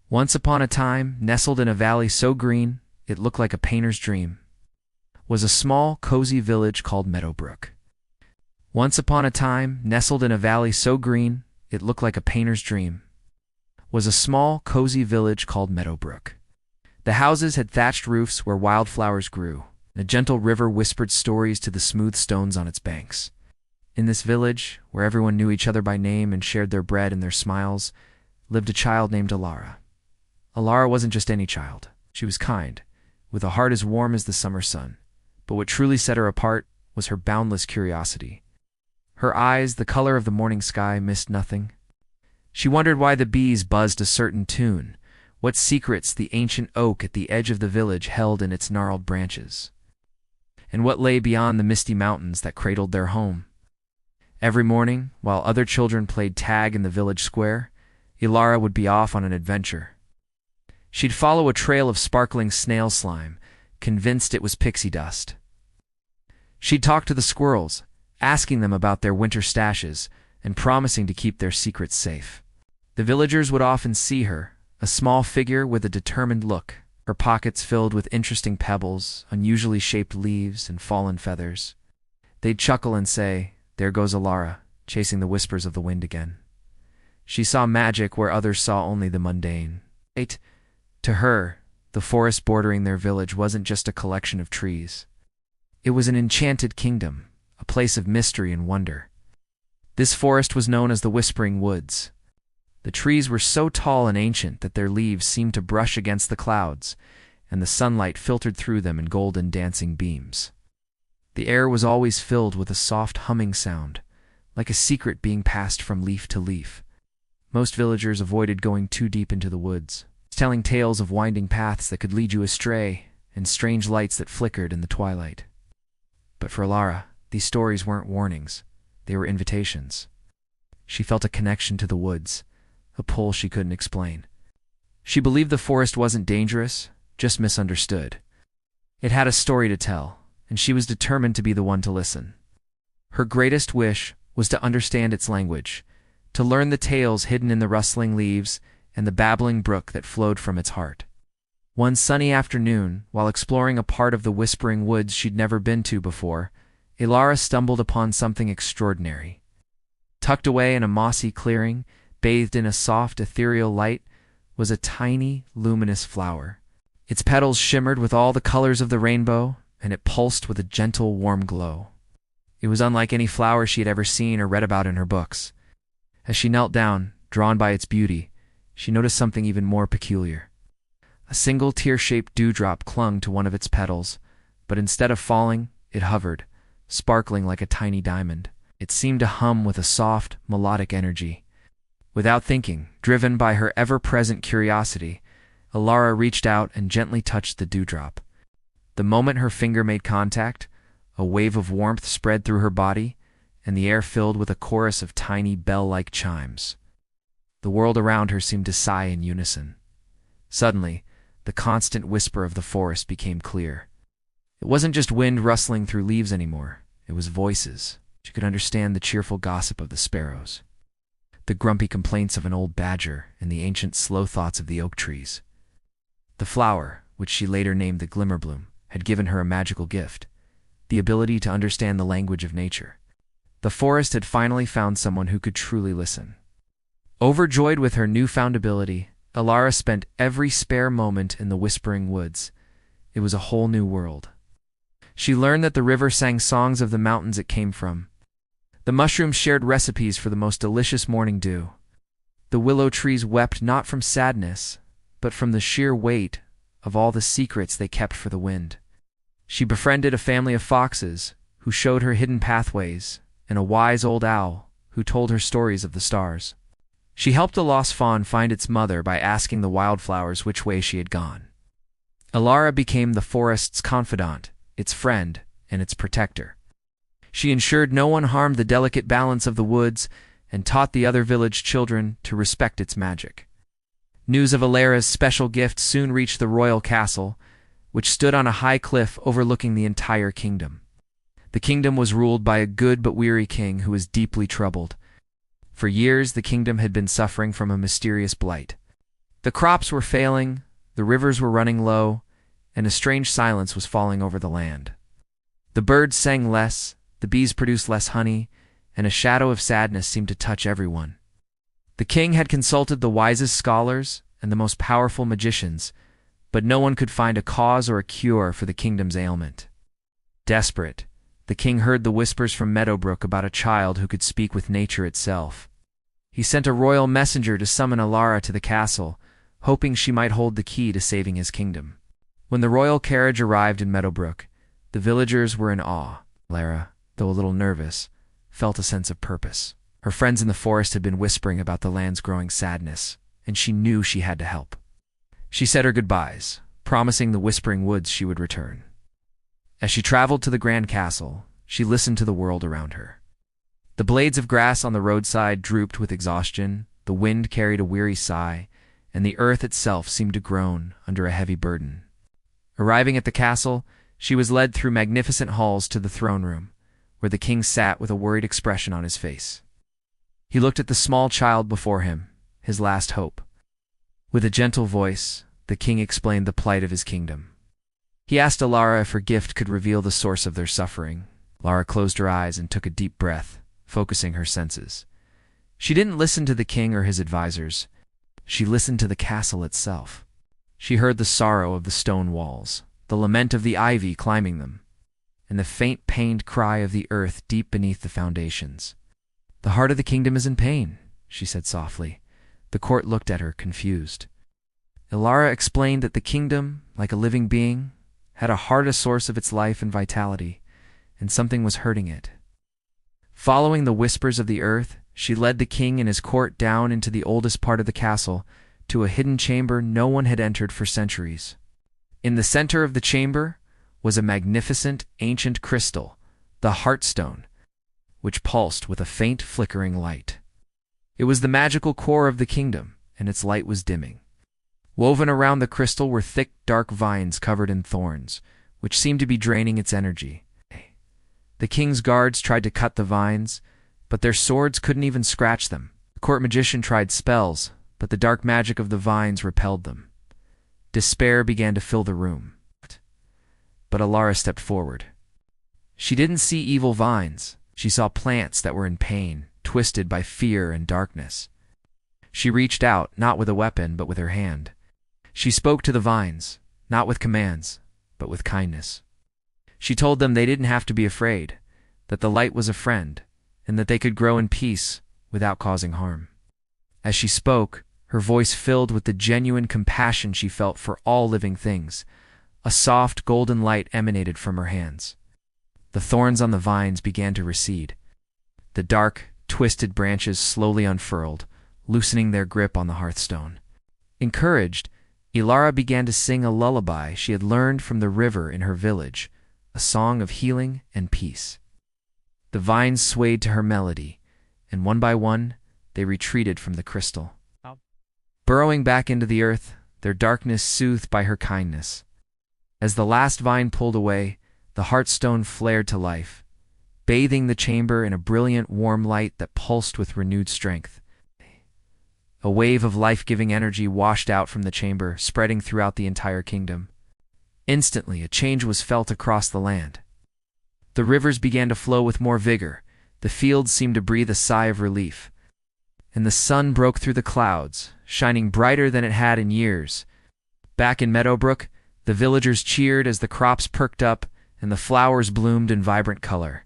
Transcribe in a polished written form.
Once upon a time, nestled in a valley so green it looked like a painter's dream, was a small, cozy village called Meadowbrook. Once upon a time, nestled in a valley so green it looked like a painter's dream, was a small, cozy village called Meadowbrook. The houses had thatched roofs where wildflowers grew, and a gentle river whispered stories to the smooth stones on its banks. In this village, where everyone knew each other by name and shared their bread and their smiles, lived a child named Alara. Alara wasn't just any child. She was kind, with a heart as warm as the summer sun. But what truly set her apart was her boundless curiosity. Her eyes, the color of the morning sky, missed nothing. She wondered why the bees buzzed a certain tune, what secrets the ancient oak at the edge of the village held in its gnarled branches, and what lay beyond the misty mountains that cradled their home. Every morning, while other children played tag in the village square, Alara would be off on an adventure. She'd follow a trail of sparkling snail slime, convinced it was pixie dust. She'd talk to the squirrels, asking them about their winter stashes and promising to keep their secrets safe. The villagers would often see her, a small figure with a determined look, her pockets filled with interesting pebbles, unusually shaped leaves, and fallen feathers. They'd chuckle and say, "There goes Alara, chasing the whispers of the wind again." She saw magic where others saw only the mundane. To her, the forest bordering their village wasn't just a collection of trees. It was an enchanted kingdom, a place of mystery and wonder. This forest was known as the Whispering Woods. The trees were so tall and ancient that their leaves seemed to brush against the clouds, and the sunlight filtered through them in golden dancing beams. The air was always filled with a soft humming sound, like a secret being passed from leaf to leaf. Most villagers avoided going too deep into the woods, telling tales of winding paths that could lead you astray and strange lights that flickered in the twilight. But for Alara, these stories weren't warnings, they were invitations. She felt a connection to the woods, a pull she couldn't explain. She believed the forest wasn't dangerous, just misunderstood. It had a story to tell, and she was determined to be the one to listen. Her greatest wish was to understand its language, to learn the tales hidden in the rustling leaves and the babbling brook that flowed from its heart. One sunny afternoon, while exploring a part of the Whispering Woods she'd never been to before, Alara stumbled upon something extraordinary. Tucked away in a mossy clearing, bathed in a soft, ethereal light, was a tiny, luminous flower. Its petals shimmered with all the colors of the rainbow, and it pulsed with a gentle, warm glow. It was unlike any flower she had ever seen or read about in her books. As she knelt down, drawn by its beauty, she noticed something even more peculiar. A single tear-shaped dewdrop clung to one of its petals, but instead of falling, it hovered, sparkling like a tiny diamond. It seemed to hum with a soft, melodic energy. Without thinking, driven by her ever-present curiosity, Alara reached out and gently touched the dewdrop. The moment her finger made contact, a wave of warmth spread through her body, and the air filled with a chorus of tiny bell-like chimes. The world around her seemed to sigh in unison. Suddenly, the constant whisper of the forest became clear. It wasn't just wind rustling through leaves anymore. It was voices. She could understand the cheerful gossip of the sparrows, the grumpy complaints of an old badger, and the ancient slow thoughts of the oak trees. The flower, which she later named the Glimmerbloom, had given her a magical gift, the ability to understand the language of nature. The forest had finally found someone who could truly listen. Overjoyed with her newfound ability, Alara spent every spare moment in the Whispering Woods. It was a whole new world. She learned that the river sang songs of the mountains it came from. The mushrooms shared recipes for the most delicious morning dew. The willow trees wept not from sadness, but from the sheer weight of all the secrets they kept for the wind. She befriended a family of foxes who showed her hidden pathways, and a wise old owl who told her stories of the stars. She helped a lost fawn find its mother by asking the wildflowers which way she had gone. Alara became the forest's confidant, its friend, and its protector. She ensured no one harmed the delicate balance of the woods and taught the other village children to respect its magic. News of Alara's special gift soon reached the royal castle, which stood on a high cliff overlooking the entire kingdom. The kingdom was ruled by a good but weary king who was deeply troubled. For years, the kingdom had been suffering from a mysterious blight. The crops were failing, the rivers were running low, and a strange silence was falling over the land. The birds sang less, the bees produced less honey, and a shadow of sadness seemed to touch everyone. The king had consulted the wisest scholars and the most powerful magicians, but no one could find a cause or a cure for the kingdom's ailment. Desperate, the king heard the whispers from Meadowbrook about a child who could speak with nature itself. He sent a royal messenger to summon Alara to the castle, hoping she might hold the key to saving his kingdom. When the royal carriage arrived in Meadowbrook, the villagers were in awe. Alara, though a little nervous, felt a sense of purpose. Her friends in the forest had been whispering about the land's growing sadness, and she knew she had to help. She said her goodbyes, promising the Whispering Woods she would return. As she traveled to the grand castle, she listened to the world around her. The blades of grass on the roadside drooped with exhaustion, the wind carried a weary sigh, and the earth itself seemed to groan under a heavy burden. Arriving at the castle, she was led through magnificent halls to the throne room, where the king sat with a worried expression on his face. He looked at the small child before him, his last hope. With a gentle voice, the king explained the plight of his kingdom. He asked Alara if her gift could reveal the source of their suffering. Alara closed her eyes and took a deep breath, focusing her senses. She didn't listen to the king or his advisors. She listened to the castle itself. She heard the sorrow of the stone walls, the lament of the ivy climbing them, and the faint pained cry of the earth deep beneath the foundations. "The heart of the kingdom is in pain," she said softly. The court looked at her, confused. Alara explained that the kingdom, like a living being, had a heart, a source of its life and vitality, and something was hurting it. Following the whispers of the earth, she led the king and his court down into the oldest part of the castle, to a hidden chamber no one had entered for centuries. In the center of the chamber was a magnificent ancient crystal, the Heartstone, which pulsed with a faint flickering light. It was the magical core of the kingdom, and its light was dimming. Woven around the crystal were thick, dark vines covered in thorns, which seemed to be draining its energy. The king's guards tried to cut the vines, but their swords couldn't even scratch them. The court magician tried spells, but the dark magic of the vines repelled them. Despair began to fill the room. But Alara stepped forward. She didn't see evil vines. She saw plants that were in pain, twisted by fear and darkness. She reached out, not with a weapon, but with her hand. She spoke to the vines, not with commands, but with kindness. She told them they didn't have to be afraid, that the light was a friend, and that they could grow in peace without causing harm. As she spoke, her voice filled with the genuine compassion she felt for all living things. A soft, golden light emanated from her hands. The thorns on the vines began to recede. The dark, twisted branches slowly unfurled, loosening their grip on the hearthstone. Encouraged, Alara began to sing a lullaby she had learned from the river in her village, a song of healing and peace. The vines swayed to her melody, and one by one, they retreated from the crystal. Burrowing back into the earth, their darkness soothed by her kindness. As the last vine pulled away, the Heartstone flared to life, bathing the chamber in a brilliant, warm light that pulsed with renewed strength. A wave of life-giving energy washed out from the chamber, spreading throughout the entire kingdom. Instantly, a change was felt across the land. The rivers began to flow with more vigor, the fields seemed to breathe a sigh of relief, and the sun broke through the clouds, shining brighter than it had in years. Back in Meadowbrook, the villagers cheered as the crops perked up and the flowers bloomed in vibrant color.